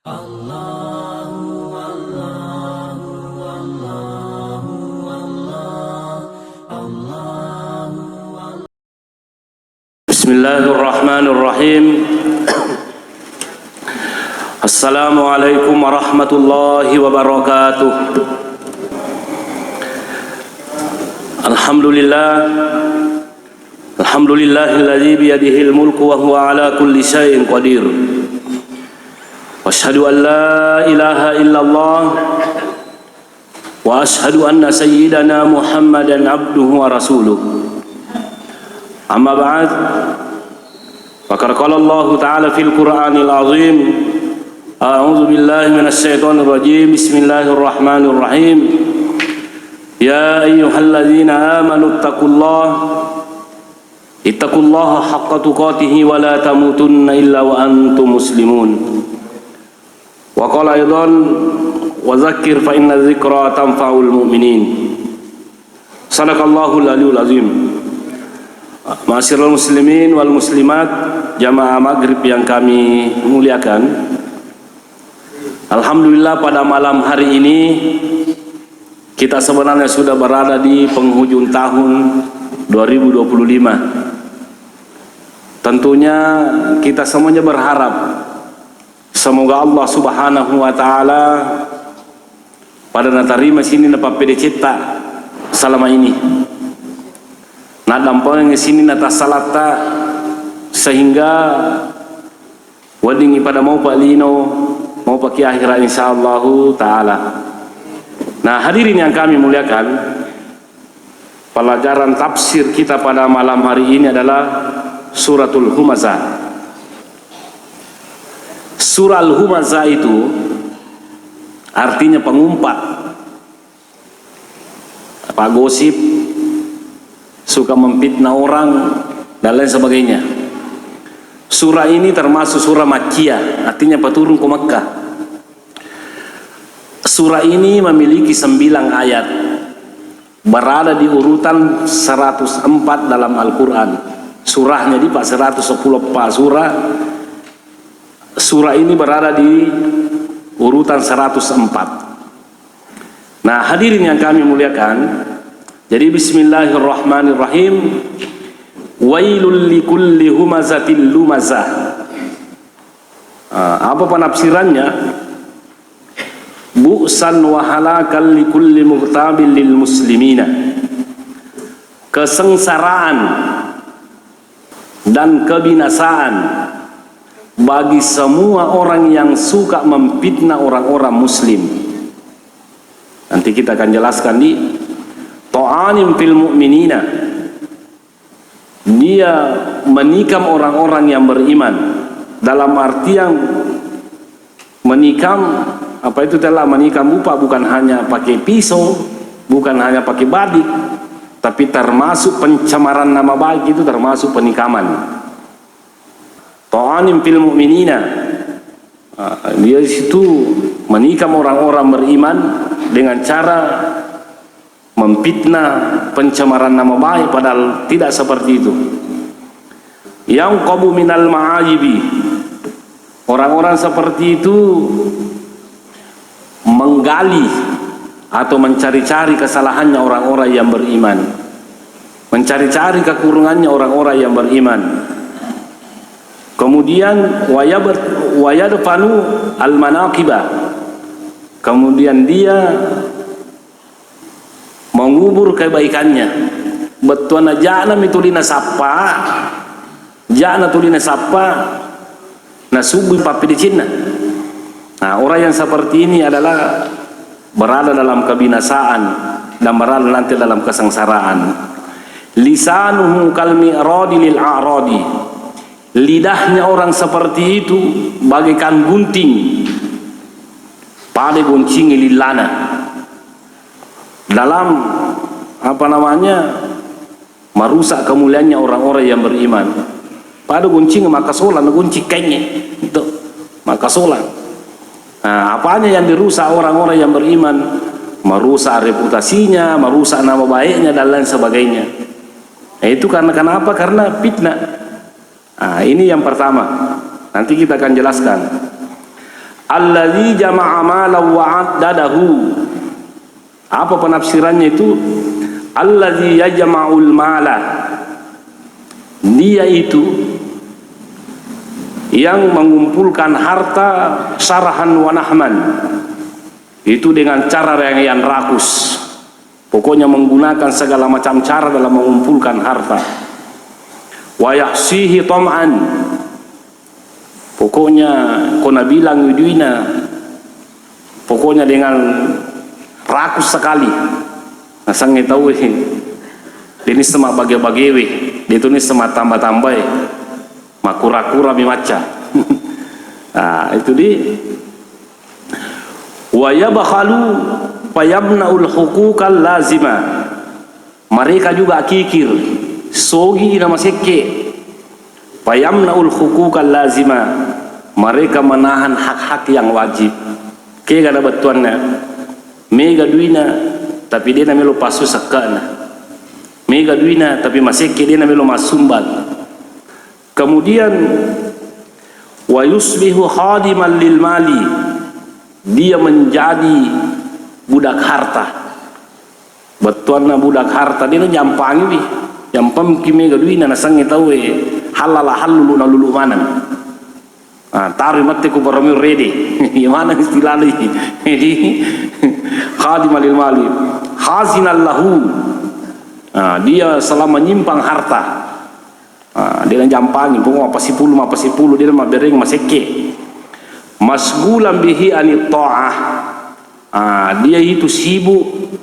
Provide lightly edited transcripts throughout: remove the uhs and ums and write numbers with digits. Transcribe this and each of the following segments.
Bismillahirrahmanirrahim. Assalamualaikum warahmatullahi wabarakatuh. Alhamdulillahilladzi biyadihil mulku wa huwa ala kulli syai'in qadir. Wa asyhadu an la ilaha illallah wa asyhadu anna sayyidana Muhammadan abduhu wa rasuluh. Amma ba'd. Faqad qala Allah ta'ala fil Qur'anil azim. A'udzu billahi minasy syaithanir rajim. Bismillahirrahmanirrahim. Ya ayyuhalladzina amanu ittaqullaha haqqa tuqatih wa la tamutunna illa wa antum muslimun. Wa qala aidan wa dzakkir fa inna dzikra tanfa'ul mu'minin. Sadaqallahul aliyyul azim. Ma'asyiral muslimin wal muslimat, jamaah maghrib yang kami muliakan. Alhamdulillah pada malam hari ini kita sebenarnya sudah berada di penghujung tahun 2025. Tentunya kita semuanya berharap semoga Allah Subhanahu wa taala pada natarima sini napa pede cipta selama ini. Nah dampang sini nata salata sehingga wadingi pada mau Pak Lino mau pakai akhirat insyaallah taala. Nah hadirin yang kami muliakan, pelajaran tafsir kita pada malam hari ini adalah suratul Humazah. Surah Al-Humazah itu artinya pengumpat, apa gosip, suka memfitnah orang dan lain sebagainya. Surah ini termasuk surah Makkiyah, artinya turun ke Makkah. Surah ini memiliki 9 ayat, berada di urutan 104 dalam Al-Quran. Surahnya di 110 surah. Surah ini berada di urutan 104. Nah hadirin yang kami muliakan, jadi bismillahirrahmanirrahim. Wailul likulli humazatil lumazah. Apa penafsirannya? Bu'san wa halakal likulli mughtabil lil muslimina. Kesengsaraan dan kebinasaan bagi semua orang yang suka memfitnah orang-orang muslim. Nanti kita akan jelaskan di ta'anim fil mu'minina. Dia menikam orang-orang yang beriman, dalam artian menikam apa itu telah menikam bukan hanya pakai pisau, bukan hanya pakai badik, tapi termasuk pencemaran nama baik, itu termasuk penikaman. Ta'anim fil mu'minina, dia situ menikam orang-orang beriman dengan cara memfitnah, pencemaran nama baik, padahal tidak seperti itu. Yang qabu minal ma'ayibi, orang-orang seperti itu menggali atau mencari-cari kesalahannya orang-orang yang beriman, mencari-cari kekurangannya orang-orang yang beriman. Kemudian wayadfanu al-manaqibah, kemudian dia mengubur kebaikannya. Betuana jana mitulina sapa, jana tulina sapa, nasubu papi di Cina. Nah orang yang seperti ini adalah berada dalam kebinasaan dan berada nanti dalam kesengsaraan. Lisanuhu kal mi'radi lil a'radi, lidahnya orang seperti itu bagaikan gunting pada gunting lilana, dalam merusak kemuliaannya orang-orang yang beriman. Pada gunting maka solan, gunci kayaknya itu maka solan. Nah, apanya yang dirusak orang-orang yang beriman? Merusak reputasinya, merusak nama baiknya dan lain sebagainya. Nah, itu karena kenapa? Karena fitnah. Nah, ini yang pertama. Nanti kita akan jelaskan. Alladzi jama'a malan wa 'addadahu. Apa penafsirannya itu? Alladzi yajma'ul mala. Dia itu yang mengumpulkan harta sarahan wa nahman. Itu dengan cara yang rakus. Pokoknya menggunakan segala macam cara dalam mengumpulkan harta. Wa yahsihi tam'an. Pokoknya kona bilang yuduina, pokoknya dengan rakus sekali. Nasang tahu ini semak bagi-bagi itu ni semak tambah-tambah makura-kura mimaca. Nah, itu di wa yabkhalu fayamna'ul huquqal lazima. Mereka juga kikir sogi nama sekke fayamna'ul huquqal lazima. Mereka menahan hak-hak yang wajib. Kaya ada batuannya mega duina tapi dia namelo pasu sakana, mega duina tapi masih dia namelo masumbat. Kemudian wa yusbihu khadiman lil mali. Dia menjadi budak harta. Batuanna budak harta dia jampangi jampam ki mega duina nasangi tahu halala halulu na lulu manan. Taruh mati ku barami ready. Gimana istilahnya? Jadi khadiman lil mali, khazinan lahu. Dia selama menyimpang harta. Dia jampangi pokok apa si puluh dia mah bereng maseke. Masgulan bihi anit ta'ah. Dia itu sibuk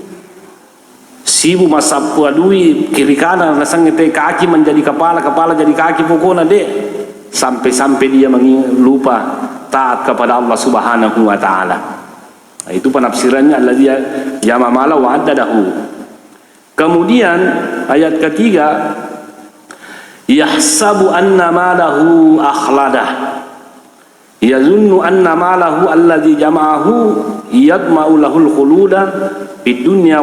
masapu adui kiri kanan rasanya kaki menjadi kepala jadi kaki pokoknya deh. Sampai dia lupa taat kepada Allah Subhanahu wa taala. Itu penafsirannya alladzi jama'a mala wa 'addadahu. Kemudian ayat ketiga, yahsabu anna malahu akhladah. Yazunnu anna malahu alladzi jama'ahu yadma'u lahul khuluda fid dunya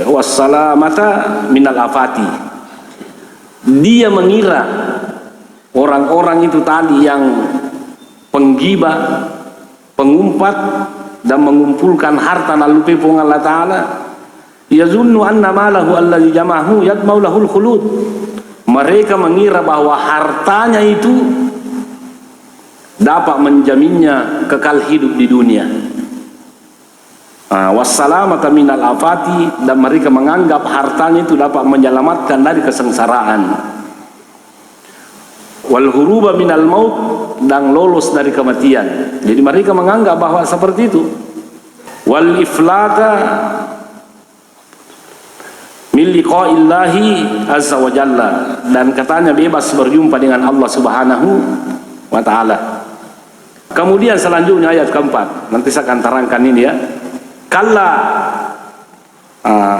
wassalamata minal afati. Dia mengira orang-orang itu tadi yang penggibah, pengumpat dan mengumpulkan harta lalu pepong Allah Ta'ala, yazunnu anna malahu alladzi jama'ahu yadma'u lahul khulud. Mereka mengira bahwa hartanya itu dapat menjaminnya kekal hidup di dunia. Wassalamata minal afati, dan mereka menganggap hartanya itu dapat menyelamatkan dari kesengsaraan. Wal huruba minal maut, dan lolos dari kematian. Jadi mereka menganggap bahwa seperti itu. Wal iflata min liqa'illahi azza wa jalla, dan katanya bebas berjumpa dengan Allah Subhanahu wa taala. Kemudian selanjutnya ayat keempat, nanti saya akan terangkan ini ya. Kalla,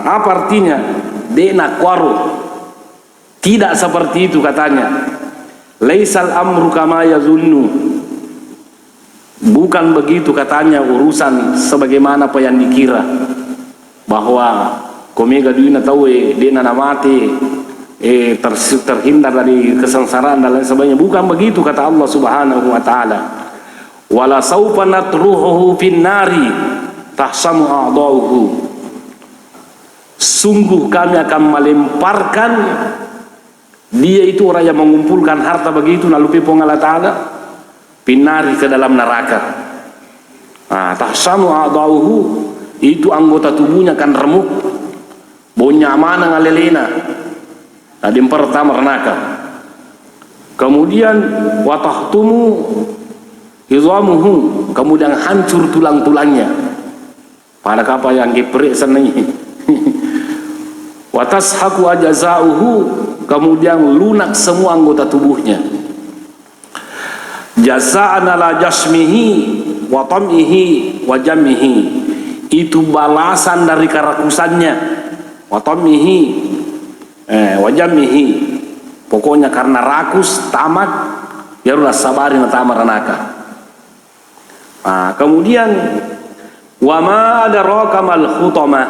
apa artinya? Dena kwaru, tidak seperti itu katanya. Laisal amru kama yazunnu, bukan begitu katanya urusan sebagaimana apa yang dikira, bahwa komega duina tahu dena namati terhindar dari kesengsaraan dan lain sebagainya. Bukan begitu kata Allah Subhanahu wa taala. Wala saufa natruhuhu fin nari tahsamu a'dauhu. Sungguh kami akan melemparkan dia itu orang yang mengumpulkan harta begitu lalu pepong Allah Ta'ala pinari ke dalam neraka. Tahsamu a'dauhu, itu anggota tubuhnya kan remuk, bonya mana ngalelena. Tadi yang pertama neraka. Kemudian watahtumu izamuhu, kemudian hancur tulang-tulangnya. Pada kapal yang geprek sana ini. Watashaku ajazauhu, kemudian lunak semua anggota tubuhnya. Jazaan ala jasmihi wa tam'ihi wa jamihi, itu balasan dari kerakusannya. Wa tam'ihi wa jamihi, pokoknya karena rakus tamat biarlah sabarin tamar neraka. Kemudian wa ma adraka mal khutama,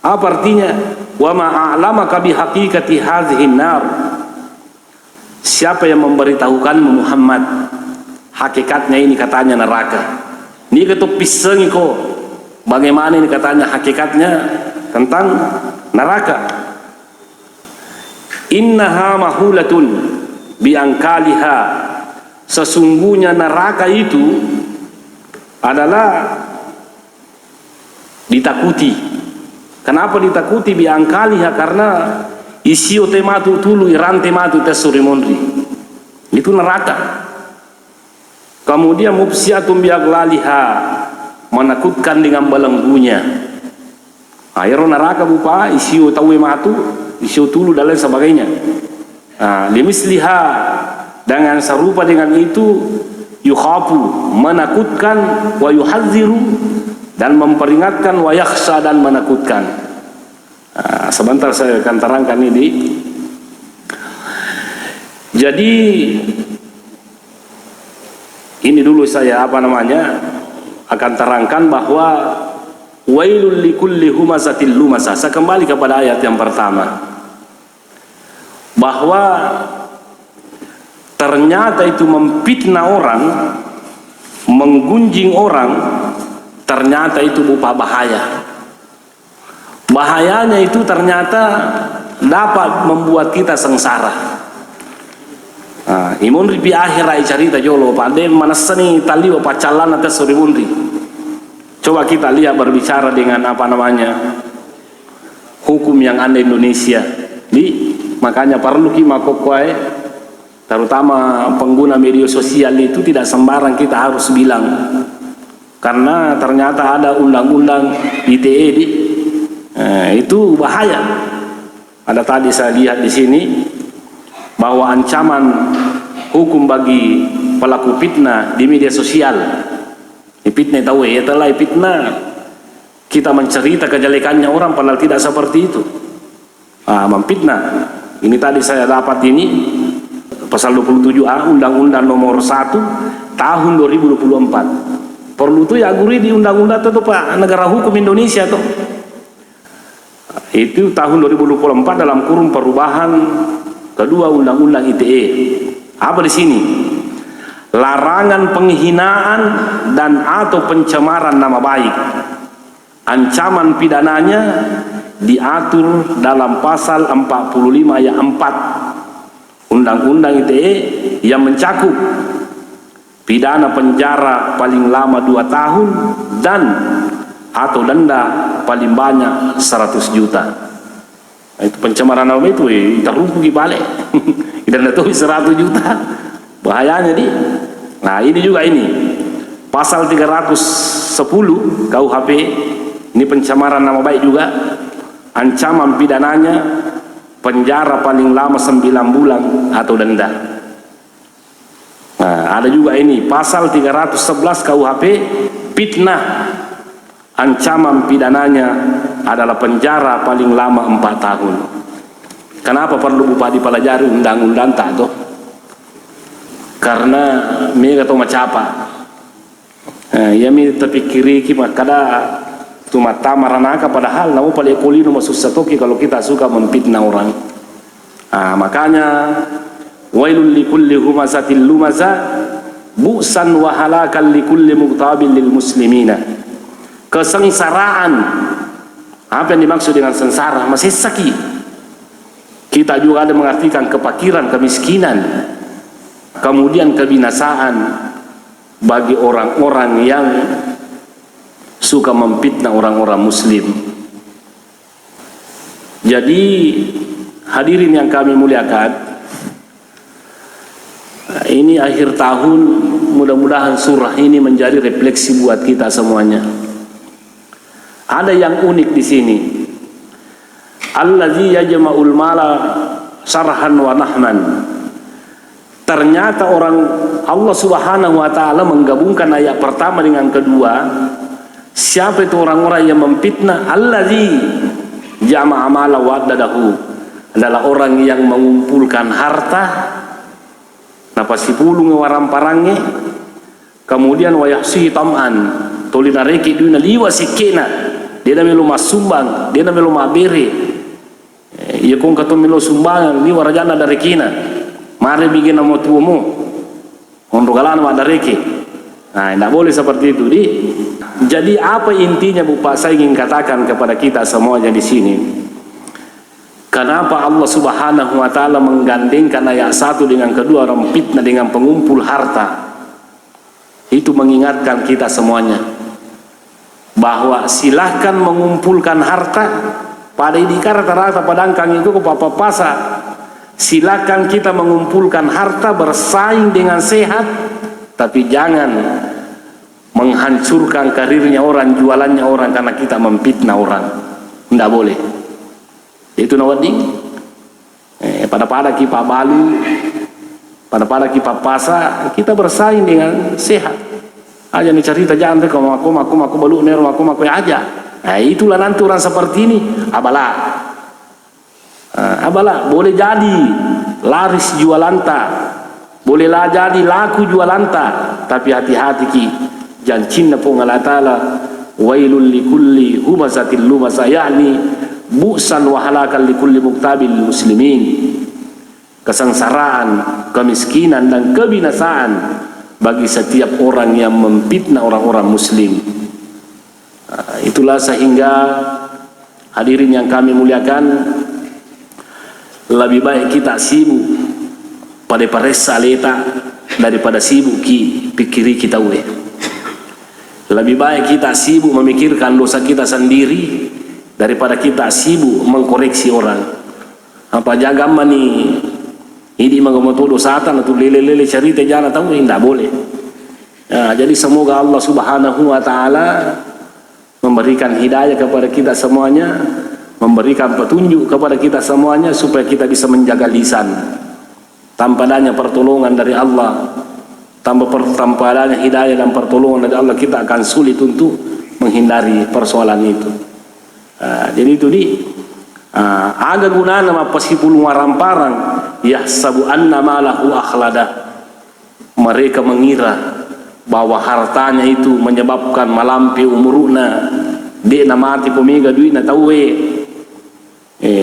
apa artinya? Wa ma a'lamaka bi haqiqati hadhihi nar, siapa yang memberitahukanmu Muhammad hakikatnya ini katanya neraka. Ini ketuk pisang kok. Bagaimana ini katanya hakikatnya tentang neraka. Innaha mahulatun biangkaliha, sesungguhnya neraka itu adalah ditakuti. Kenapa ditakuti biangkaliha? Karena isio tematu tulu irante matu tesuri mondri. Itu neraka. Kemudian mubsiatum biaglaliha, menakutkan dengan belenggunya. Air neraka bupa isio tawe matu, isio tulu dan lain sebagainya. Limisliha, dengan serupa dengan itu, yukhafu, menakutkan, wa yuhadziru, dan memperingatkan, wa yakhsha, dan menakutkan. Sebentar saya akan terangkan ini. Jadi ini dulu saya akan terangkan bahwa wailul likulli humazatil lumazah. Saya kembali kepada ayat yang pertama, bahwa ternyata itu memfitnah orang, menggunjing orang, ternyata itu berupa bahaya. Bahayanya itu ternyata dapat membuat kita sengsara. Imun ripi akhir ay cerita jolo pada manasani tali wa pacalan atas surimundi. Coba kita lihat berbicara dengan hukum yang ada Indonesia. Makanya perlu kita kokoai, terutama pengguna media sosial itu tidak sembarang kita harus bilang, karena ternyata ada undang-undang ITE itu bahaya. Ada tadi saya lihat di sini bahwa ancaman hukum bagi pelaku fitnah di media sosial. Fitnah tahu ya, telah fitnah kita mencerita kejelekannya orang padahal tidak seperti itu. Memfitnah. Ini tadi saya dapat ini pasal 27A Undang-Undang nomor 1 tahun 2024. Perlu tuh ya guri di undang-undang itu Pak, negara hukum Indonesia tuh. Itu tahun 2024 dalam kurun perubahan kedua Undang-Undang ITE. Apa di sini? Larangan penghinaan dan atau pencemaran nama baik. Ancaman pidananya diatur dalam pasal 45 ayat 4 Undang-Undang ITE yang mencakup pidana penjara paling lama 2 tahun dan atau denda paling banyak 100 juta. Itu pencemaran nama itu terumpu di balik. Denda tuh 100 juta. Bahayanya nih. Nah, ini juga ini. Pasal 310 KUHP ini pencemaran nama baik juga. Ancaman pidananya penjara paling lama 9 bulan atau denda. Nah, ada juga ini pasal 311 KUHP fitnah. Ancaman pidananya adalah penjara paling lama 4 tahun. Kenapa perlu bupati pelajari undang-undang tak toh? Karena mereka tahu macapa. Ya mi terpikiri kita kada tu mata maranaka padahal namu paling kolino masusah toki kalau kita suka memfitnah orang. Makanya wailul likulli humazatil lumazah bu'san wa halakan likulli muqtabil lil muslimina. Kesengsaraan. Apa yang dimaksud dengan sengsara? Masih sakit. Kita juga ada mengartikan kepakiran, kemiskinan, kemudian kebinasaan bagi orang-orang yang suka memfitnah orang-orang muslim. Jadi hadirin yang kami muliakan, ini akhir tahun, mudah-mudahan surah ini menjadi refleksi buat kita semuanya. Ada yang unik di sini. Allazi yajma'ul mala sarhan wa nahman. Ternyata Allah Subhanahu wa taala menggabungkan ayat pertama dengan kedua. Siapa itu orang-orang yang memfitnah? Allazi jama'a mala wa dadahu. Adalah orang yang mengumpulkan harta napasi pulung waram parangnya, kemudian wa yahsi tam'an tolina reki duina liwa sikena. Dia na melo masumbang, dia na melo mabere. Ya kung kato melo sumbangan ni warajana dari kina. mari bikin nama tuamu onrogalan madareke. Nah, tidak boleh seperti itu. Jadi apa intinya Bapak, saya ingin katakan kepada kita semuanya di sini, kenapa Allah Subhanahu wa taala menggandengkan ayat 1 dengan kedua, orang fitnah dengan pengumpul harta? Itu mengingatkan kita semuanya bahwa silahkan mengumpulkan harta pada idikar rata-rata padangkang itu ke papa-pasa. Silakan kita mengumpulkan harta, bersaing dengan sehat, tapi jangan menghancurkan karirnya orang, jualannya orang karena kita memfitnah orang. Tidak boleh. Itu nawading. Pada kita balu, pada kita pasa, kita bersaing dengan sehat. Aja nih cerita jangan deh, kalau aku balu ner, aku aja. Nah, itulah nanti orang seperti ini, abalah. Abalah, boleh jadi laris jualanta, bolehlah jadi laku jualanta, tapi hati-hati ki, jancinna pun Allah Ta'ala, wailul likulli humazatil lumasa, yakni bu'san wa halakan likulli muktabil muslimin, kesengsaraan, kemiskinan dan kebinasaan bagi setiap orang yang memfitnah orang-orang muslim. Itulah sehingga hadirin yang kami muliakan, lebih baik kita sibuk pada paresa leta daripada sibuk pikiri kita uwe. Lebih baik kita sibuk memikirkan dosa kita sendiri daripada kita sibuk mengkoreksi orang. Apa jaga mani ini mengomoto satan atau lele-lele cerita jangan tahu, tidak boleh. Nah, jadi semoga Allah Subhanahu wa taala memberikan hidayah kepada kita semuanya, memberikan petunjuk kepada kita semuanya supaya kita bisa menjaga lisan. Tanpa adanya pertolongan dari Allah, tanpa adanya hidayah dan pertolongan dari Allah, kita akan sulit untuk menghindari persoalan itu. Jadi itu ada gunanya mapasipul waramparang yahsabu anna malahu akhlada. Mereka mengira bahwa hartanya itu menyebabkan malampi umuruna, dia namati pemiga duitna tawe.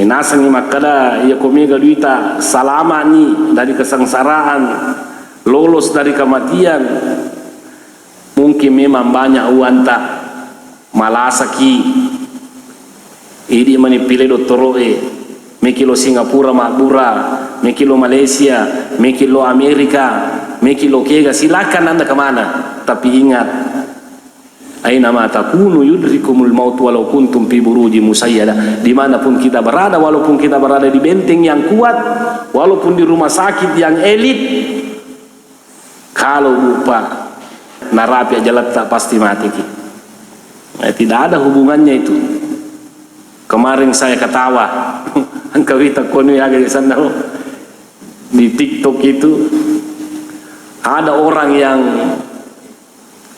Nasang makada ya komega duita salama ni dari kesengsaraan, lolos dari kematian. Mungkin memang banyak uanta malasaki ini manipile dottoroe mekilo Singapura makbura, mekilo Malaysia, mekilo Amerika, mekilo kega, silakan anda kemana, tapi ingat, aina ma takunu yudrikumul maut walau kuntum fi buruji musayyada. Dimanapun kita berada, walaupun kita berada di benteng yang kuat, walaupun di rumah sakit yang elit, kalau lupa narapi aja letak pasti mati. Tidak ada hubungannya itu. Kemarin saya ketawa angkawita kono ya di sana di TikTok itu ada orang yang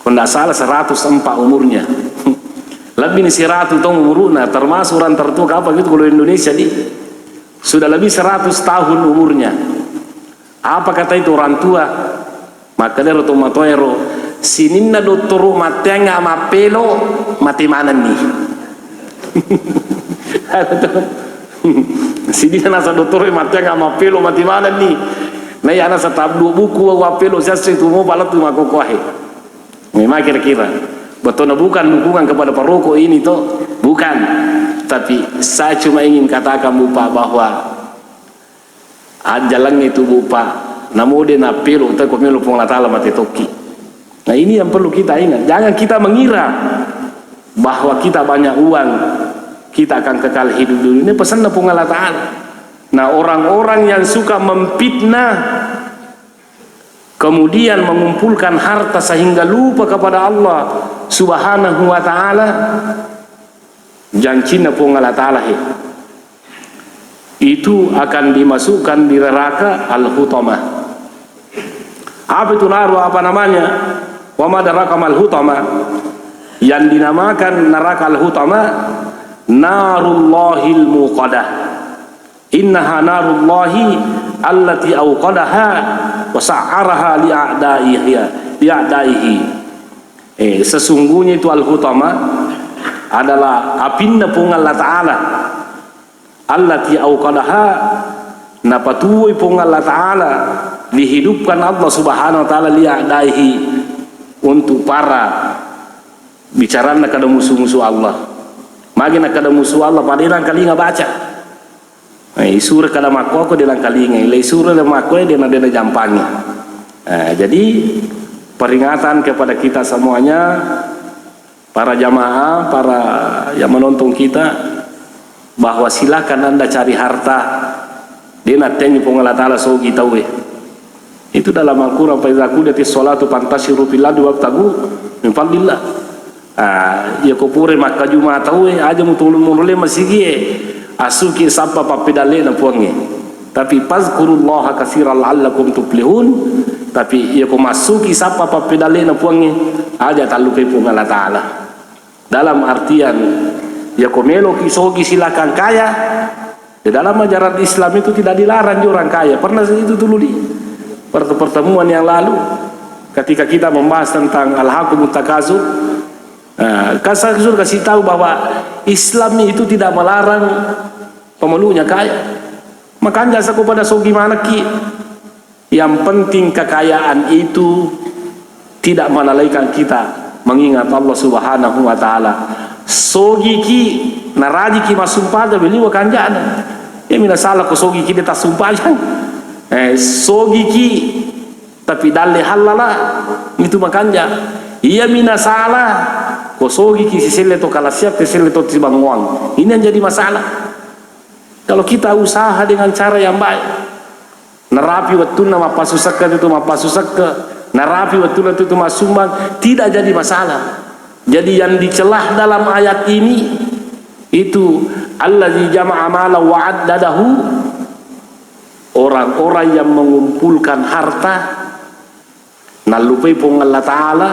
kalau tidak salah 104 umurnya. Lebih nih 100 tahun umurnya, termasuk orang tertua apa gitu kalau Indonesia sudah lebih 100 tahun umurnya. Apa kata itu orang tua? Maka dia rotomatoero sininna dottoro matenga mapelo mati mana nih? Sini nasa dottoro matenga mapelo mati mana nih? Nah ya nasa tablu buku wapelo saya itu mau balat tu makokohe. Memang kira-kira betul bukan dukungan kepada perokok ini toh, bukan. Tapi saya cuma ingin katakan Bapak bahwa jalan itu Bapak namode na pelo ta ko melo pong latala mati toki. Nah ini yang perlu kita ingat. Jangan kita mengira bahwa kita banyak uang kita akan kekal hidup dulu. Ini pesan pong Allah Ta'ala. Nah orang-orang yang suka memfitnah kemudian mengumpulkan harta sehingga lupa kepada Allah Subhanahu wa Ta'ala, janjinya pun Allah Ta'ala itu akan dimasukkan di neraka al-hutamah. Apa itu naru, apa namanya? Wa madaraka mal-hutamah, yang dinamakan neraka al-hutamah narullahil muqadah. Innaha narullahi allati awqadaha wa sa'araha li'a'daihi. Sesungguhnya itu al-hutama adalah apinya pun Allah Ta'ala allati awqadaha, napatuoi pong Allah Ta'ala dihidupkan Allah Subhanahu wa Ta'ala li'adaihi untuk para bicara nak ada musuh-musuh Allah. Magi nak ada musuh Allah pada orang kali nggak baca. Surah kada makko dia lang kali ngai, surah le makko dia nak ada jampangnya. Jadi peringatan kepada kita semuanya, para jamaah, para yang menonton kita, bahwa silakan Anda cari harta. Dia nak tanya Allah Ta'ala so kita we. Itu dalam Al-Quran, fa idza qudiyatis sholatu fantashiru fil ardi wabtagu min fadlillah. Ya kopure maka juma tahu aja mutulun mulule masigi asuki sapa papidale na puange. Tapi fazkurullaha katsiran la'allakum tuflihun. Tapi ya ko masuki sapa papidale na puange aja talupe pun Allah Ta'ala. Dalam artian ya ko melo kisogi silakan kaya. Di dalam ajaran Islam itu tidak dilarang orang kaya. Pernah itu dulu di pertemuan yang lalu ketika kita membahas tentang al-hakumut takazur. Saya sudah kasih tahu bahwa Islam itu tidak melarang pemeluknya kaya. Makanya saya kepada so gimana ki, yang penting kekayaan itu tidak melalaikan kita mengingat Allah Subhanahu wa Ta'ala. Sogi ki naraji ki masumpah beli wakan jana. Ya mina salah ko sogi ki dia tak sumpah yang. Sogi ki tapi dalih halala itu makanya. Iya mina salah kosogi kisi sele to kala siap sele to tibang uang. Ini yang jadi masalah. Kalau kita usaha dengan cara yang baik, narapi waktu nama pasusaka itu mapasusaka, narapi waktu itu masumbang, tidak jadi masalah. Jadi yang dicelah dalam ayat ini itu allazi jama'a mala wa 'addadahu, orang-orang yang mengumpulkan harta nalupai pun Allah Ta'ala,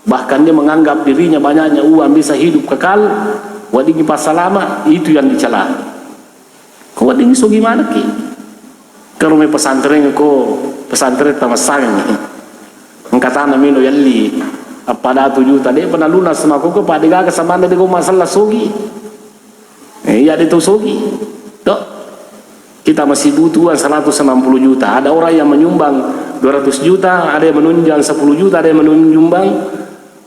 bahkan dia menganggap dirinya banyaknya uang bisa hidup kekal, wadingi pasalama, itu yang dicela. Kau wadingi so gimana ki? Kalau may pesantren ko pesantren tamasang angkatan mino yalli pada 7 juta dia pernah lunas sama ko pada gaga sama dia ko masalah sogi. Ya itu sogi. Dok. Kita masih butuh 160 juta. Ada orang yang menyumbang 200 juta, ada yang menunjang 10 juta, ada yang menyumbang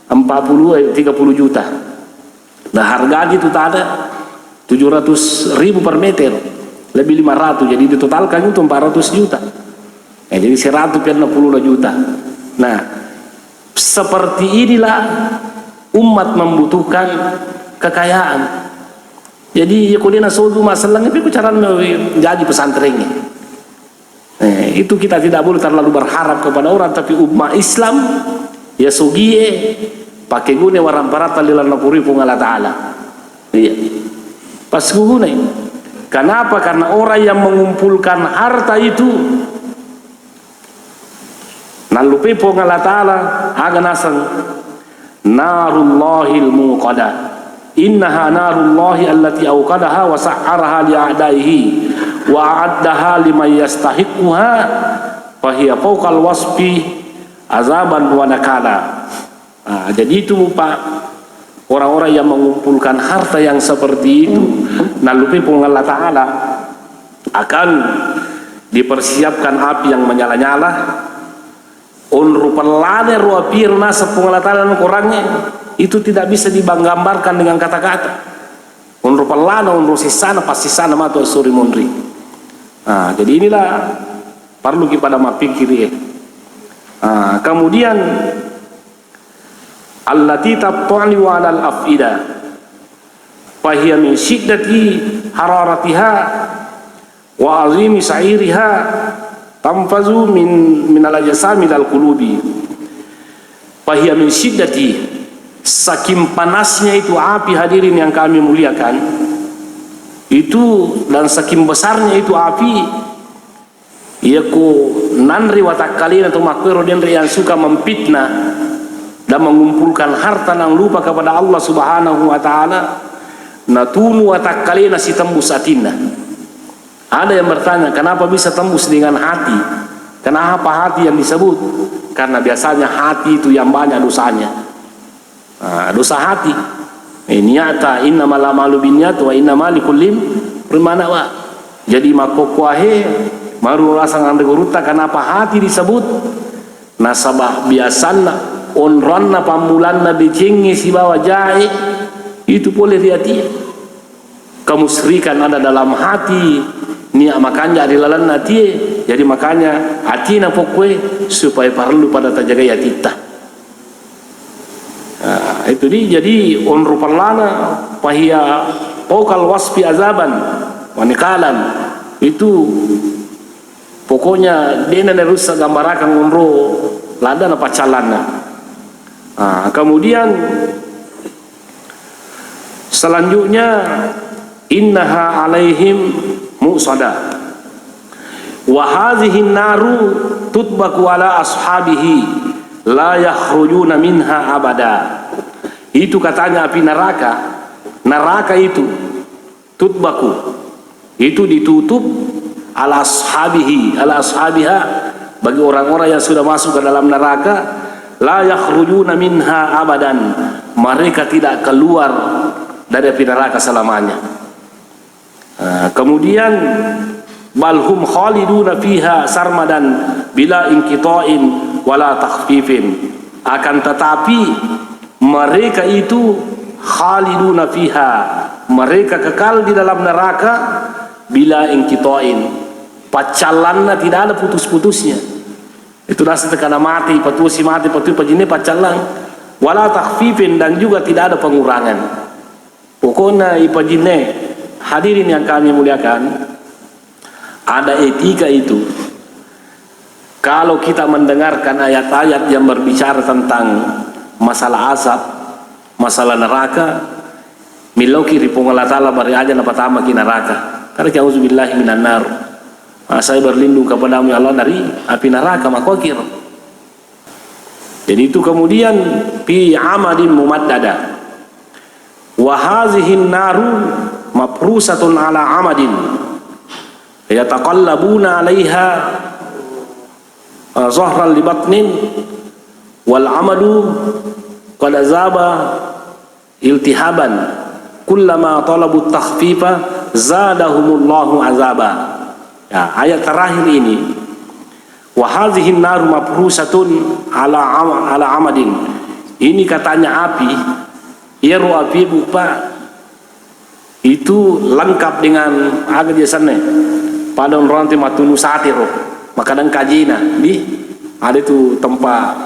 30 juta. Nah harga itu tak ada 700.000 per meter, lebih 500, jadi ditotalkan itu 400 juta. Jadi 160 juta. Nah seperti inilah umat membutuhkan kekayaan. Jadi ya kudina sodu masalahnya tapi cara menjadi pesantrennya. Itu kita tidak boleh terlalu berharap kepada orang, tapi umat Islam ya sugie pakai gune warang parata lilan napuri pun Allah Ta'ala. Iya. Pas gune. Kenapa? Karena orang yang mengumpulkan harta itu nalupi pun Allah Ta'ala aga nasang narullahil muqadah. Innaha narullahi allati awqadaha wa sa'araha li'a'daihi wa a'addaha liman yastahiquha fa hiya fawqal wasfi azaban wa nakala. Jadi itu Pak, orang-orang yang mengumpulkan harta yang seperti itu nalupi pun Allah Ta'ala akan dipersiapkan api yang menyala-nyala unru pelane ruapirna sepung Allah Ta'ala kurangnya itu tidak bisa digambarkan dengan kata-kata. Unru pelana unru sisana pasti sana matu suri mundri. Jadi inilah perlu kita mapikir ya. Kemudian allati tabtani wa 'alal afida fa hiya min shiddati hararatiha wa 'azimi sa'iriha tanfazu min al-ajsami dal qulubi. Fa hiya min shiddati, saking panasnya itu api hadirin yang kami muliakan itu, dan saking besarnya itu api yaku nanri watakalina atau makwero denri yang suka memfitnah dan mengumpulkan harta nang lupa kepada Allah Subhanahu wa Ta'ala, natunu watakalina si tembus atinna. Ada yang bertanya kenapa bisa tembus dengan hati? Kenapa hati yang disebut? Karena biasanya hati itu yang banyak dosanya. Dosa hati. Niata innamal a'malu binniyat wa innamal likulli imrin ma nawa. Jadi makokuahe maru rasang ande guruta kenapa hati disebut nasabah biasana onronna pamulanna dicengi si bawa jahe itu boleh hati. Kemusyrikan ada dalam hati niat makanya adilalan hati. Jadi makanya hati na pokwe supaya perlu pada terjaga yatita. Nah, itu dia jadi onru parlana pahia pokal waspi azaban wanikalan itu pokoknya dena nerusa gambarakan onro lada na pacalana. Nah, kemudian selanjutnya innaha alaihim mu'sada wa hadhihi naru tutbaku ala ashabihi la yakhrujuna minha abada. Itu katanya api neraka. Neraka itu tutbaku itu ditutup ala ashabihi ala ashabiha bagi orang-orang yang sudah masuk ke dalam neraka, la yakhrujuna minha abadan, mereka tidak keluar dari api neraka selamanya. Kemudian balhum khaliduna fiha sarmadan bila inqita'in wala takhfifin, akan tetapi mereka itu khaliduna fiha, mereka kekal di dalam neraka bila inqita'in, pacalanna tidak ada putus-putusnya. Itu nasi tekana mati patusi mati patu pajine pacalan wala takhfifin, dan juga tidak ada pengurangan. Pokoknya ipajine. Hadirin yang kami muliakan, ada etika itu. Kalau kita mendengarkan ayat-ayat yang berbicara tentang masalah azab, masalah neraka, miloki ripong Allah Ta'ala bari aja na pertama ki neraka. Karena auzubillahi minan nar. Saya berlindung kepadamu ya Allah dari api neraka makokir. Jadi itu kemudian fi amadin mumaddada. Wa hazihi naru mafrusatun ala amadin yataqallabuna 'alaiha zahran li batnin wal amadu qad azaba iltihaban kullama talabu takhfifa zadahumullahu azaba. Ya, ayat terakhir ini wa hadhihi nar mafrusatun ala amadin, ini katanya api yeru api bupa itu lengkap dengan agak jasane pada orang matunu satiro makadang kajina di ada itu tempat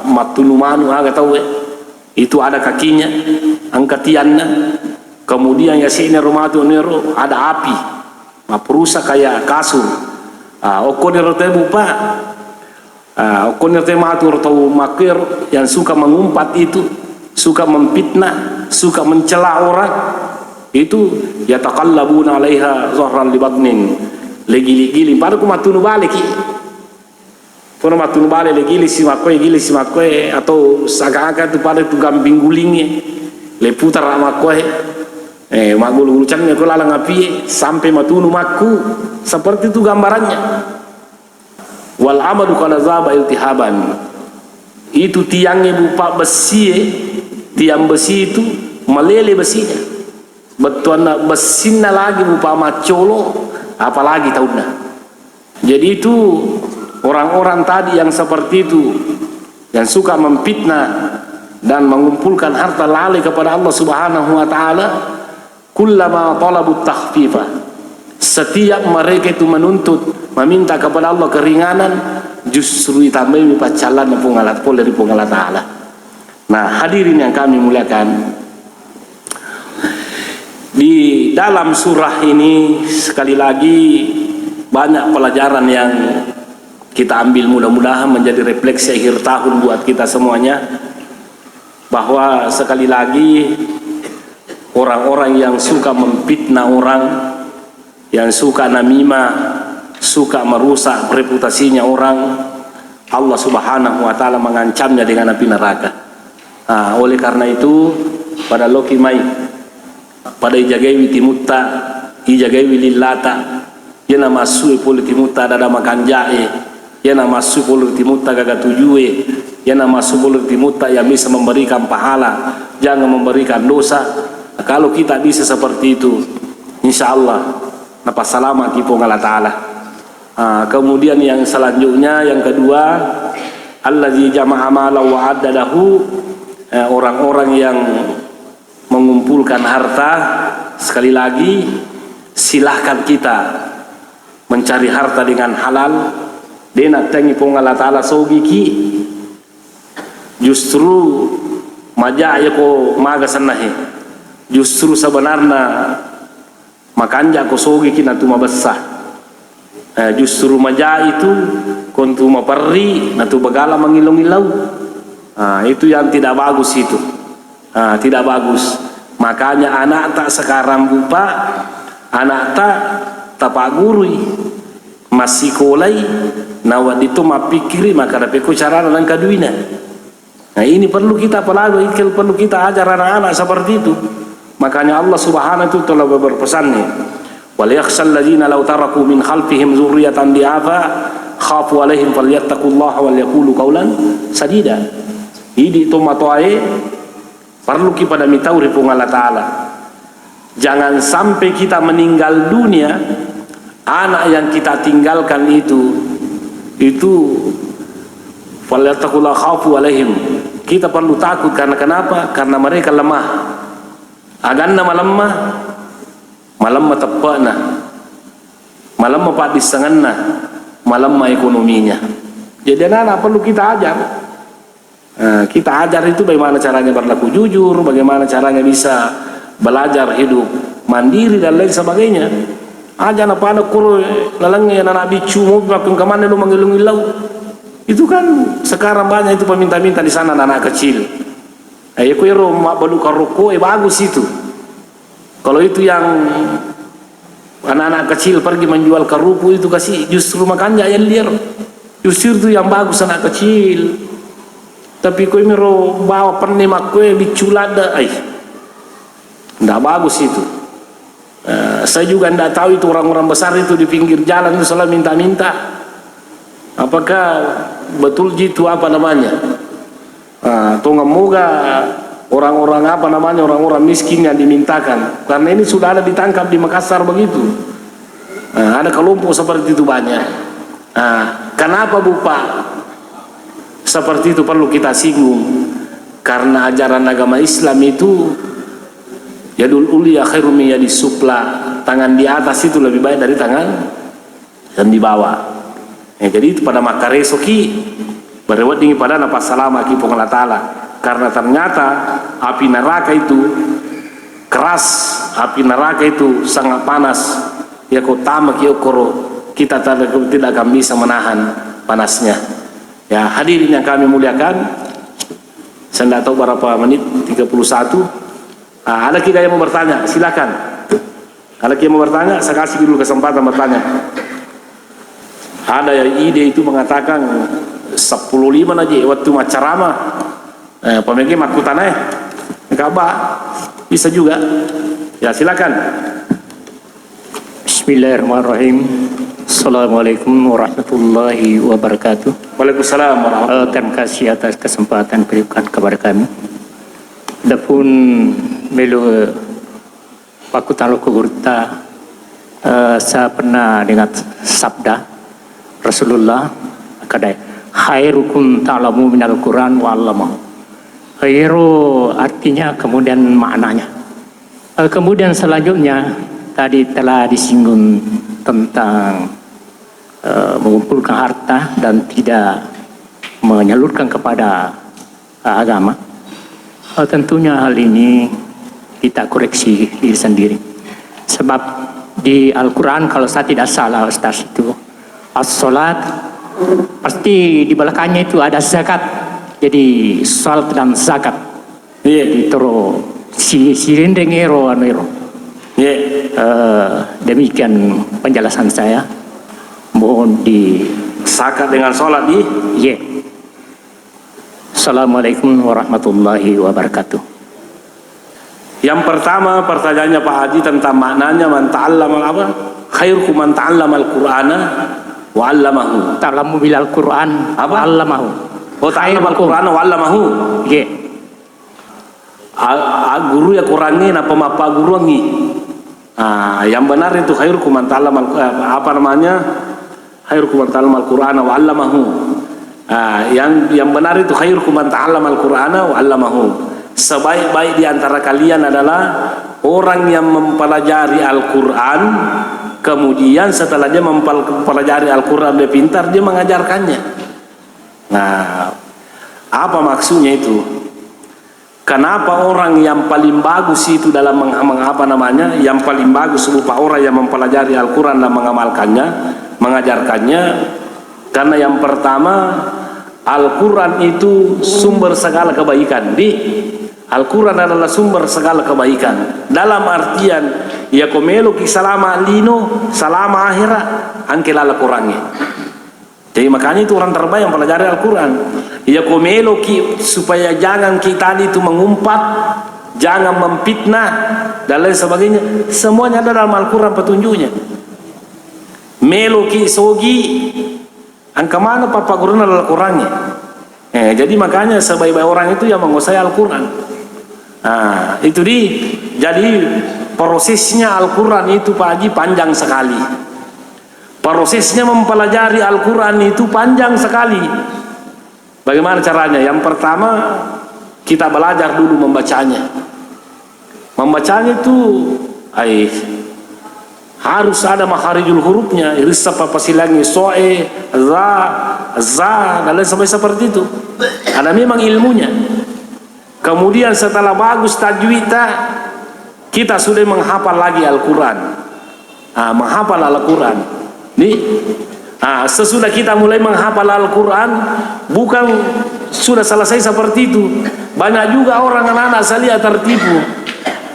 matunu manu agak tahu itu ada kakinya angkatiannya, kemudian ya sini rumah tu nero ada api mapurusa kayak kasur. Okonero teh bupa okonero teh matur atau makir yang suka mengumpat itu, suka memfitnah, suka mencela orang itu, yataqallabuna 'alaiha zahran li batnin, legili-gili pada ku matunu balik kono matunu balik legili si makoe atau saka-aka tu pada tu gambing gulingnya le putar makoe magul-gulu cannya ko lalang api sampai matunu maku, seperti itu gambarannya. Wal amadu qala zaba iltihaban, itu tiangnya berupa besi, tiang besi itu meleleh besinya, betuan besinna lagi berupa macolo, apalagi tahunnya. Jadi itu orang-orang tadi yang seperti itu, yang suka memfitnah dan mengumpulkan harta lalai kepada Allah Subhanahu wa taala, kullama talabu takhfifa, setiap mereka itu menuntut meminta kepada Allah keringanan, justru ditambahi pacalan pengalat pol dari pengalat taala. Nah, hadirin yang kami muliakan, di dalam surah ini sekali lagi banyak pelajaran yang kita ambil, mudah-mudahan menjadi refleksi akhir tahun buat kita semuanya, bahwa sekali lagi orang-orang yang suka memfitnah orang, yang suka namimah, suka merusak reputasinya orang, Allah Subhanahu wa taala mengancamnya dengan api neraka. Nah, oleh karena itu pada loki mai pada ijagawi timutta ijagawi lillata yana masui poli timutta dada makan jae, yana masui poli timutta gaga tujue, yana masui poli timutta yang bisa memberikan pahala, jangan memberikan dosa. Kalau kita bisa seperti itu, insya Allah napa selamat ipo Allah Ta'ala. Kemudian yang selanjutnya, yang kedua, allazi jama'a malan wa addadahu, orang-orang yang mengumpulkan harta. Sekali lagi, silahkan kita mencari harta dengan halal. Dena tengi pong Allah Ta'ala sogiki, justru majaya ko maga sanahe, justru sebenarnya makanja ko sogiki na tumabassa, justru maja itu kontu maparri na tu bagala mangilau-ngilau. Itu yang tidak bagus itu, tidak bagus. Makanya anak tak sekarang bupa, anak tak tapak gurui masih kolai nawat itu mapikiri maka dapat cara dan kaduina. Nah ini perlu kita pelajari, perlu kita ajar anak-anak seperti itu. Makanya Allah Subhanahu itu telah berpesannya, wal yakhshal ladzina law taraku min khalfihim dzurriyyatan di'afa khafu alaihim falyattaqullaha wal yaqulu qawlan sadida. Ini itu matoae perlu kita mitau ripung Allah Ta'ala. Jangan sampai kita meninggal dunia, anak yang kita tinggalkan itu falyattaqullaha khafu alaihim. Kita perlu takut karena kenapa? Karena mereka lemah. Aganna malamma tepakna, malamma pak disanganna, malamma ekonominya. Jadi anak perlu kita ajar. Kita ajar itu bagaimana caranya berlaku jujur, bagaimana caranya bisa belajar hidup mandiri dan lain sebagainya. Aja na pada kuro lalangnya anak bicu mau makin kemana lu mangilu-ngilau. Itu kan sekarang banyak itu peminta-minta di sana anak kecil. Ayo kuiro mak balukan rokok, bagus itu. Kalau itu yang anak-anak kecil pergi menjual kerupu itu kasih justru makannya yang liar. Justru itu yang bagus anak kecil. Tapi kau miro bawa penemak kau biculada, tidak bagus itu. Saya juga tidak tahu itu orang-orang besar itu di pinggir jalan itu selalu minta-minta. Apakah betul gitu apa namanya? Tunggu moga orang-orang apa namanya, orang-orang miskin yang dimintakan. Karena ini sudah ada ditangkap di Makassar begitu. Ada kelompok seperti itu banyak. Kenapa Bupa? Seperti itu perlu kita singgung, karena ajaran agama Islam itu yadul ulia khairum min yadis sufla, tangan di atas itu lebih baik dari tangan yang di bawah. Jadi itu pada makaresoki berewat dingin pada nafas salama ki Allah Ta'ala, karena ternyata api neraka itu keras, api neraka itu sangat panas. Ya kotama ki okoro, kita tidak akan bisa menahan panasnya. Ya hadirin yang kami muliakan, saya tidak tahu berapa menit, 31. Ada kita yang mau bertanya, silakan. Kalau kita mau bertanya, saya kasih dulu kesempatan bertanya. Ada yang ide itu mengatakan 10.5 aja waktu macarama, pemikir makutannya, kabar bisa juga. Ya silakan. Bismillahirrahmanirrahim. Assalamualaikum warahmatullahi wabarakatuh. Waalaikumsalam warahmatullahi wabarakatuh. Terima kasih atas kesempatan berikan kepada kami. Dapun melu pakutan loko gurta, saya pernah dengar sabda Rasulullah kadai khairukum ta'lamu minal Quran wa 'allamahu. Khairu artinya kemudian maknanya. Kemudian selanjutnya tadi telah disinggung tentang mengumpulkan harta dan tidak menyalurkan kepada agama. Tentunya hal ini kita koreksi diri sendiri. Sebab di Al-Quran kalau saya tidak salah Ustaz itu as-salat pasti di belakangnya itu ada zakat. Jadi salat dan zakat. Jadi terus si rendengero anero. Demikian penjelasan saya. Mohon di zakat dengan sholat di. Assalamualaikum warahmatullahi wabarakatuh. Yang pertama pertanyaannya Pak Haji tentang maknanya man ta'allama apa? Khairukum man ta'allama al-Qur'ana wa 'allamahu. Ta'lamu bil Qur'an apa? Wa 'allamahu. Oh ta'allama al-Qur'ana wa 'allamahu. Guru ya Qur'annya napa mapa guru ngi. Yang benar itu khairukum man ta'allama khairukum man ta'allama al-Qur'ana wa 'allamahu. Yang benar itu khairukum man ta'allama al-Qur'ana wa 'allamahu. Sebaik-baik di antara kalian adalah orang yang mempelajari Al-Qur'an, kemudian setelah dia mempelajari Al-Qur'an dia pintar, dia mengajarkannya. Nah, apa maksudnya itu? Kenapa orang yang paling bagus itu dalam yang paling bagus berupa orang yang mempelajari Al-Quran dan mengamalkannya, mengajarkannya? Karena yang pertama, Al-Quran itu sumber segala kebaikan. Al-Quran adalah sumber segala kebaikan. Dalam artian, ya komelo ki salama lino, salama akhirat, angke lala Qurannya. Jadi makanya itu orang terbaik yang pelajari Al-Quran. Ya komelo ki, supaya jangan kita itu mengumpat, jangan memfitnah dan lain sebagainya. Semuanya ada dalam Al-Quran petunjuknya. Melo ki sogi, angka mana papa guru adalah Qurannya. Jadi makanya sebaik-baik orang itu yang menguasai Al-Quran. Itu jadi prosesnya Al-Quran itu Pak Haji panjang sekali. Prosesnya mempelajari Al-Quran itu panjang sekali. Bagaimana caranya? Yang pertama, kita belajar dulu membacanya. Membacanya itu harus ada makharijul hurufnya, irisap apa silangi, soe, za, dan lain sampai seperti itu. Ada memang ilmunya. Kemudian setelah bagus tajwidnya, kita sudah menghafal lagi Al-Quran. Menghafal Al-Quran. Sesudah kita mulai menghafal Al-Quran, bukan sudah selesai seperti itu. Banyak juga orang anak-anak saya tertipu.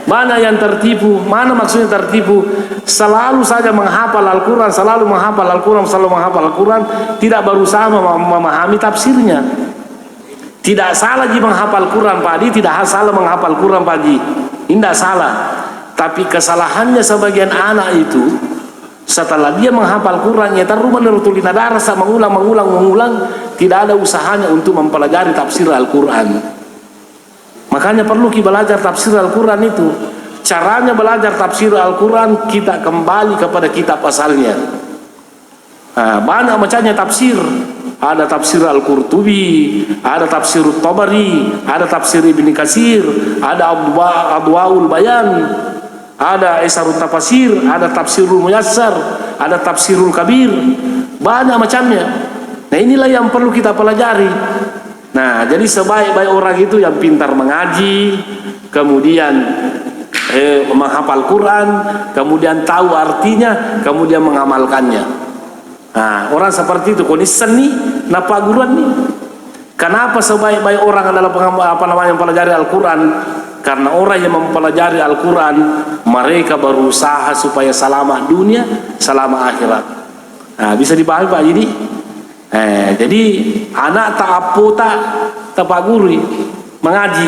Mana yang tertipu? Mana maksudnya tertipu? Selalu saja menghafal Al-Quran, selalu menghafal Al-Quran, selalu menghafal Al-Quran, tidak berusaha memahami tafsirnya. Tidak salah di menghafal Quran Pak Haji, tidak salah menghafal Quran Pak Haji, tidak salah. Tapi kesalahannya sebagian anak itu, setelah dia menghafal Quran, ya rumah nerutulin darasa mengulang, tidak ada usahanya untuk mempelajari tafsir Al-Quran. Makanya perlu kita belajar tafsir Al-Quran itu. Caranya belajar tafsir Al-Quran, kita kembali kepada kitab asalnya. Banyak macamnya tafsir. Ada tafsir Al-Qurtubi, ada tafsir Tabari, ada tafsir Ibni Katsir, ada Adwaul Bayan, ada Isarut Tafasir, ada tafsirul Muyassar, ada tafsirul Kabir. Banyak macamnya. Nah, inilah yang perlu kita pelajari. Nah, jadi sebaik-baik orang itu yang pintar mengaji, kemudian menghafal Quran, kemudian tahu artinya, kemudian mengamalkannya. Orang seperti itu kondisi seni napa guruan nih. Kenapa sebaik-baik orang adalah mempelajari Al-Quran? Karena orang yang mempelajari Al-Quran, mereka berusaha supaya selamat dunia, selamat akhirat. Bisa dipahami Pak Jadi? Jadi anak tak apota tapaguri mengaji,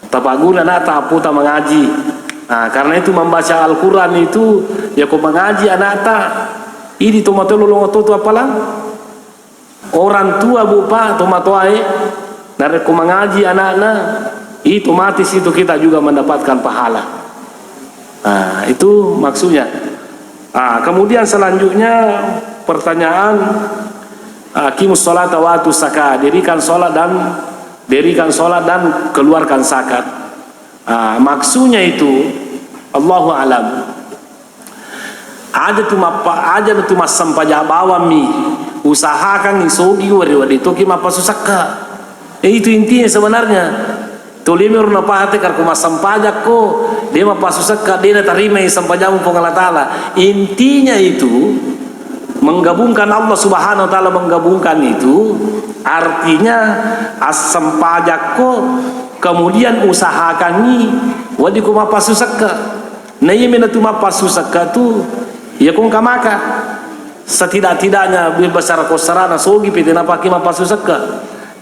tapaguri anak tak apota mengaji. Karena itu membaca Al-Quran itu ya kok mengaji anak tak. Ini tomato lolong itu apalah orang tua bupa tomato dari mengaji anak-anak itu otomatis itu kita juga mendapatkan pahala. Itu maksudnya. Kemudian selanjutnya pertanyaan, aqimus sholata wa atuz zakah, dirikan sholat dan keluarkan zakat. Maksudnya itu Allahu alam. Aja tu masam pajak bawah mi usahakan isogi wari toki mapa susaka. Itu intinya sebenarnya. Tolimi urna pahate kar masam pajak ko dia mapa susaka dia terima isam pajamu Allah Taala. Intinya itu menggabungkan Allah Subhanahu wa taala, menggabungkan itu artinya asam pajak ko kemudian usahakan ni wadi ko mapa susaka. Nah iya minatu mapa susaka tu ya kung kamaka setidak-tidaknya besar kosarana sogi piti napaki mapasusak.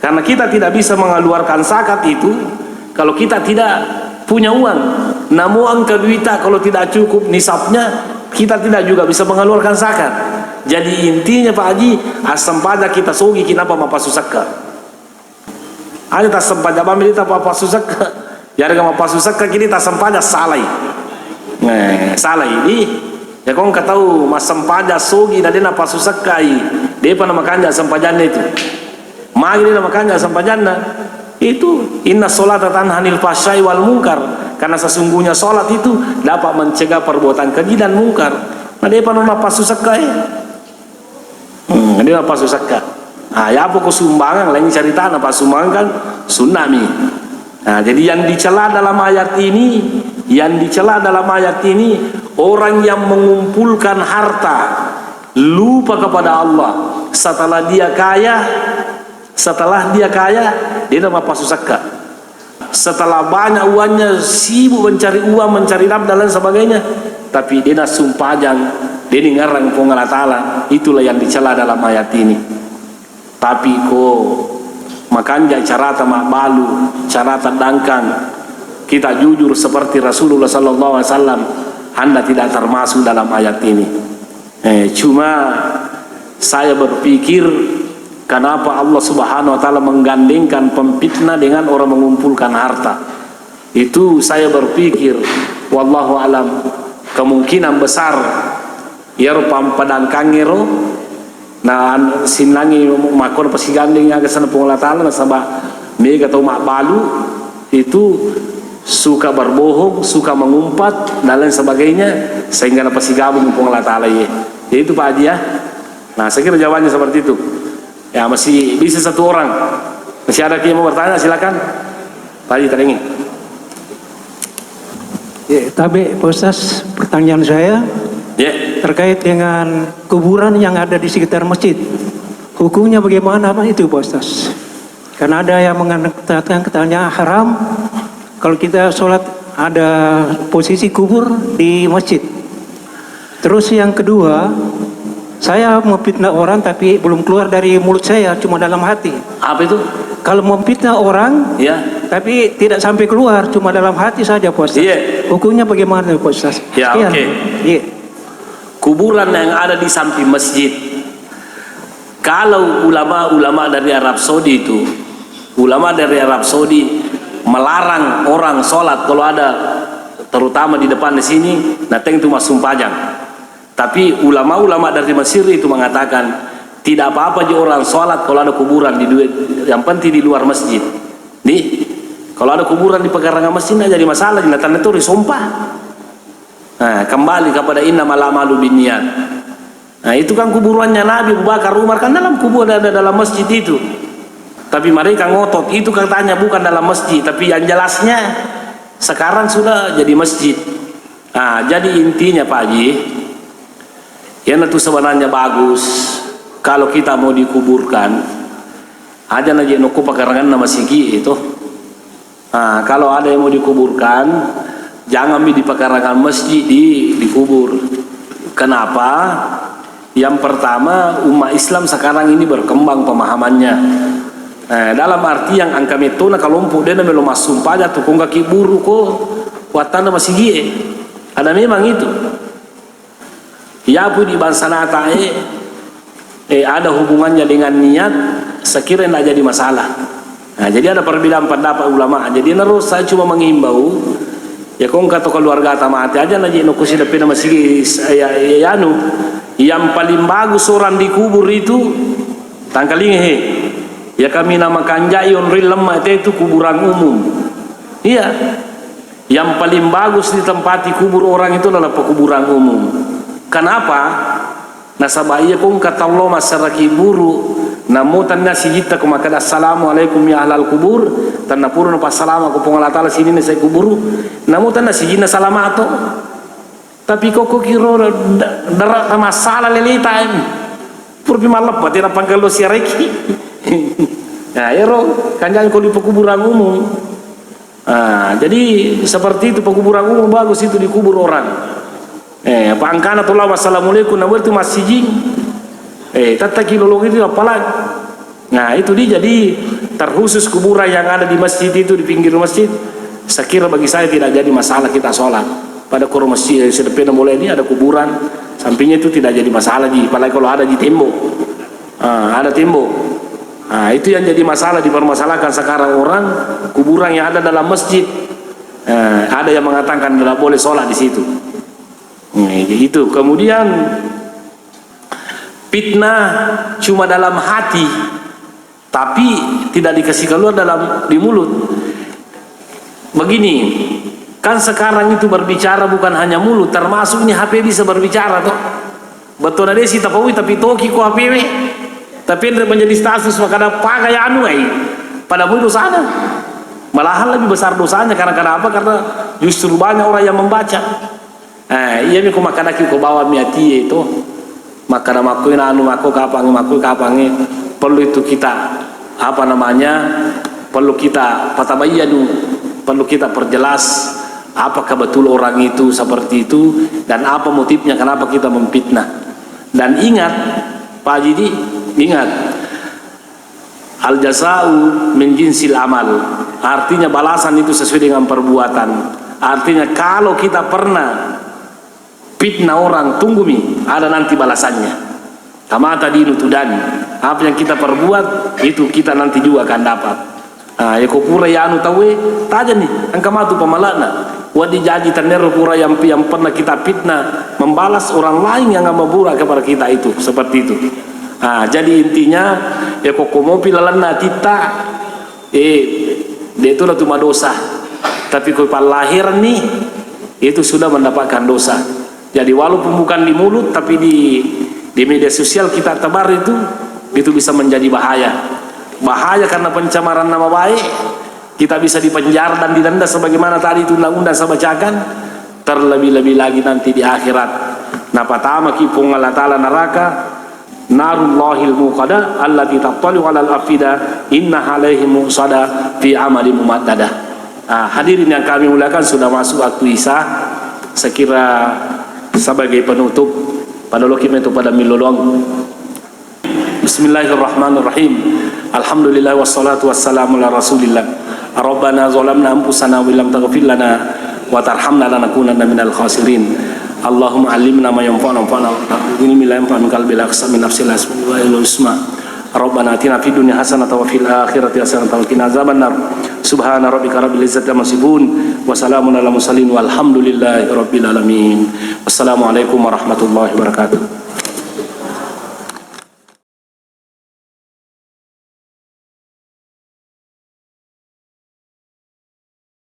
Karena kita tidak bisa mengeluarkan zakat itu kalau kita tidak punya uang. Namun keduita kalau tidak cukup nisabnya, kita tidak juga bisa mengeluarkan zakat. Jadi intinya Pak Haji, asam pajak kita sogi kenapa mapasusak. Ada tasam pajak bambil kita mapasusak. Ya harga mapasusak kini tasam pajak salai. Salah ini. Ya kau nggak tahu mas sempaja sogi dan dia napa susah kai. Dia pernah makan sempajana itu. Magi dia makan sempajana itu inna sholata tanha anil fahsya'i wal munkar. Karena sesungguhnya sholat itu dapat mencegah perbuatan keji dan mungkar. Nah dia pernah napa susah kai. Dia napa susah kai. Ya apa sumbangan lain cerita napa sumbangan kan tsunami. Nah jadi yang dicela dalam ayat ini, orang yang mengumpulkan harta lupa kepada Allah setelah dia kaya, dia nama pasusaka. Setelah banyak uangnya sibuk mencari uang, mencari nafkah dan lain sebagainya, tapi dia nak sumpajang, dia ngarang Allah Ta'ala. Itulah yang dicela dalam ayat ini. Tapi makanya cara mak balu, cara tandangkan kita jujur seperti Rasulullah Sallallahu Alaihi Wasallam, Anda tidak termasuk dalam ayat ini. Cuma saya berpikir kenapa Allah Subhanahu Wa Taala menggandengkan pemfitnah dengan orang mengumpulkan harta. Itu saya berpikir, wallahu alam, kemungkinan besar ya padang kangero. Nah sinangi makon pasiganding aga sana Allah Taala nasaba mega atau mak balu itu suka berbohong, suka mengumpat dan lain sebagainya, sehingga pasti gabung dengan Allah Ta'ala ya. Itu Pak Haji ya. Nah saya kira jawabannya seperti itu. Ya masih bisa satu orang. Masih ada yang mau bertanya, silakan Pak Haji teringin. Ya, tapi Pak Ustaz, pertanyaan saya terkait dengan kuburan yang ada di sekitar masjid. Hukumnya bagaimana Pak itu Pak Ustaz? Karena ada yang mengatakan katanya haram kalau kita sholat ada posisi kubur di masjid. Terus yang kedua, saya memfitnah orang tapi belum keluar dari mulut saya, cuma dalam hati. Apa itu? Kalau memfitnah orang, tapi tidak sampai keluar, cuma dalam hati saja Pak Ustaz. Hukumnya bagaimana Pak Ustaz? Ya oke. Kuburan yang ada di samping masjid, kalau ulama-ulama dari Arab Saudi itu, melarang orang sholat kalau ada terutama di depan di sini, nateng itu masuk pajang. Tapi ulama-ulama dari Mesir itu mengatakan tidak apa-apa aja orang sholat kalau ada kuburan yang penting di luar masjid. Nih, kalau ada kuburan di pekarangan masjid tidak jadi masalah, tanda itu disumpah. Nah, kembali kepada innamal a'malu binniyat. Nah, itu kan kuburannya Nabi Abu Bakar, Umar kan dalam kubur ada dalam masjid itu. Tapi mereka ngotot itu katanya bukan dalam masjid, tapi yang jelasnya sekarang sudah jadi masjid. Nah, jadi intinya Pak Haji, yang itu sebenarnya bagus kalau kita mau dikuburkan aja naji nuku pekarangan nama sigi itu. Nah, kalau ada yang mau dikuburkan jangan di pekarangan masjid dikubur. Kenapa? Yang pertama, umat Islam sekarang ini berkembang pemahamannya. Dalam arti yang angka metona kelompok dia belum masuk pada tukung kaki buru kok watana masih gie. Ada memang itu. Ya pun di bangsa nata ada hubungannya dengan niat, sekiranya tidak jadi masalah. Nah, jadi ada perbedaan pendapat ulama. Jadi terus saya cuma menghimbau ya kong kata keluarga tamati aja naji nukusi depan masih yang paling bagus orang dikubur itu tangkalinge. Ya kami namakan jayon rilema itu kuburan umum. Iya. Yang paling bagus ditempati kubur orang itu adalah pekuburan umum. Kenapa? Nasabah iya kong kata Allah masyarakat buru namutan nasi jita kumakad assalamualaikum ya ahlal kubur tanah purun pas salam aku pengolah ta'ala sini saya kuburu namutan nasi jina salamato tapi kok kiro darat masalah lelita purpi malap tidak panggil lo siareki. Nah, kan jangan kalau di pekuburan umum. Nah, jadi seperti itu pekuburan umum bagus itu dikubur orang. Apa angkana tulah wassalamualaikum na berarti masih jing. Tata kilolog itu apalagi. Nah, itu dia jadi terkhusus kuburan yang ada di masjid itu di pinggir masjid. Sekira bagi saya tidak jadi masalah kita sholat. Pada kor masjid sedepena mulai ini ada kuburan, sampingnya itu tidak jadi masalah di. Apalagi kalau ada di tembok. Ada tembok. Nah, itu yang jadi masalah dipermasalahkan sekarang orang kuburan yang ada dalam masjid. Ada yang mengatakan tidak boleh sholat di situ. Itu. Kemudian fitnah cuma dalam hati, tapi tidak dikasih keluar di mulut. Begini, kan sekarang itu berbicara bukan hanya mulut, termasuk ini HP bisa berbicara toh. Betul ada sih tapi toki ko HP we. Tapi menjadi status makanya pakai anu pada mulut sana. Malahan lebih besar dosanya karena apa? Karena justru banyak orang yang membaca. Iya mi ko makana ki ko bawa miati itu. Makana makuin anu maku kapangi perlu itu kita perlu kita patabayanu, perlu kita perjelas apakah betul orang itu seperti itu dan apa motifnya kenapa kita memfitnah. Dan ingat Pak Jidi, ingat al jaza'u min jinsil amal, artinya balasan itu sesuai dengan perbuatan. Artinya kalau kita pernah fitnah orang, tunggu ada nanti balasannya. Kama tadi nutudan, apa yang kita perbuat itu kita nanti juga akan dapat. Ya ko pura ya anu tawe taja nih angka matu pamalana wadi jaji tanero pura yang pernah kita fitnah membalas orang lain yang mabura kepada kita itu seperti itu. Jadi intinya ya ko komo pilalana kita dia itu cuma dosa, tapi ko lahir nih itu sudah mendapatkan dosa. Jadi walaupun bukan di mulut tapi di media sosial kita tebar itu bisa menjadi bahaya karena pencemaran nama baik. Kita bisa dipenjara dan didenda sebagaimana tadi itu undang-undang saya bacakan. Terlebih-lebih lagi nanti di akhirat. Nah pertama kipung Allah Ta'ala neraka narullahil muqada allati tattali'u 'alal afida inna 'alaihim musada fi amali mumaddada. Hadirin yang kami muliakan, sudah masuk waktu Isya. Sekira sebagai penutup pada lokim itu pada milolong. Bismillahirrahmanirrahim. Alhamdulillah wassalatu wassalamu ala Rasulillah. Rabbana zalamna anfusana wa illam taghfir lana wa tarhamna lanakunanna minal khasirin. Allahumma 'allimna ma yanfa'una wanfa'na ilmi la yanfa'u qalbi la aqsa min nafsi la asma wa ila isma. Rabbana atina fid dunya hasanatan wa fil akhirati hasanatan wa qina azabannar. Subhana rabbika rabbil izzati amma yasifun wa salamun alal mursalin walhamdulillahi rabbil alamin. Wassalamualaikum warahmatullahi wabarakatuh.